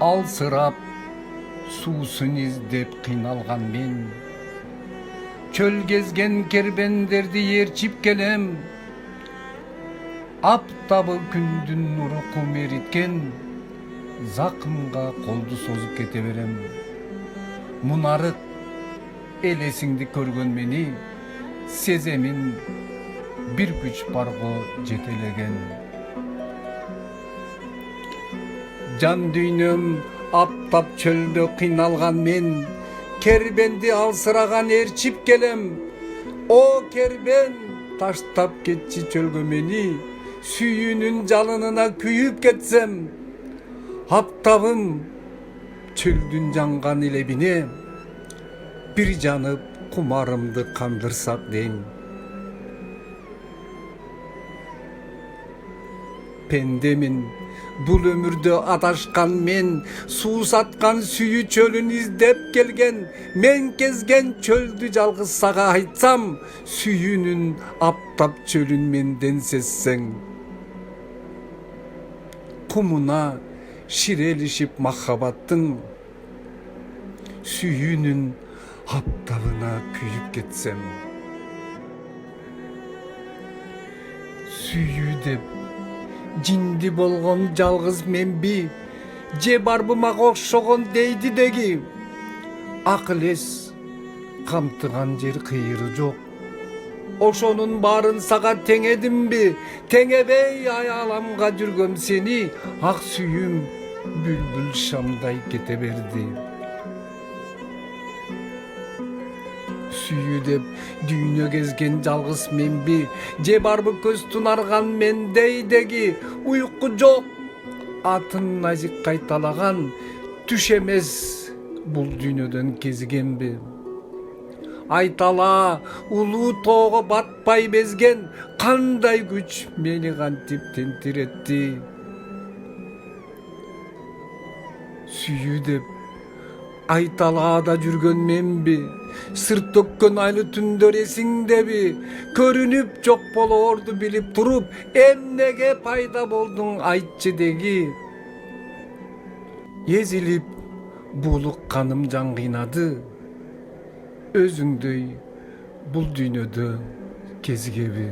Алсырап сусын издеп кыйналган мен, чөл кезген кербендерди ээрчип келем. Аптабы күндүн нуру кум эриткен, закымга колду созуп кете берем. Мунарык элесиңди көргөн мени, сеземин бир күч барго жетелеген. Жан дүйнөм аптап чөлдө кыйналган мен, кербенди алсыраган ээрчип келем. О кербен таштап кетчи чөлгө мени, сүйүүнүн жалынына күйүп кетсем. Аптабым чөлдүн жанган илебине, бир жанып кумарымды кандырсак дейм. Пендемин, бул өмүрдө адашкан мен, суу саткан сүйүү чөлүн издеп келген. Мен кезген чөлдү жалгыз сага айтсам, сүйүүнүн аптап чөлүн менден сезсең. Кумуна ширелишип махабаттын, сүйүүнүн аптабына күйүп кетсем. Сүйүү деп жинди болгон жалгыз менби, же барбы мага окшогон дейди деги. Акыл эс камтыган жер кыйыры жок. Ошонун баарын сага теңедимби? Теңебей аяламга жүргөм сени, ак сүйүүм бүлбүл шамдай кете берди. Сүйүү деп дүйнө кезген жалгыз менби, же барбы көз тунарган мендей деги. Уйку жок, атын назик кайталаган, түш эмес бул дүйнөдөн кезигенби? Айтала улуу тоого батпай безген, кандай күч мени кантип тентиретти. Сүйүү деп айталаада жүргөн менби? Сыр төккөн айлы түндөр эсиңдеби? Көрүнүп жок болоорду билип туруп, эмнеге пайда болдуң айтчы деги. Эзилип буулук каным жан кыйнады, өзүңдөй бул дүйнөдө кезигеби?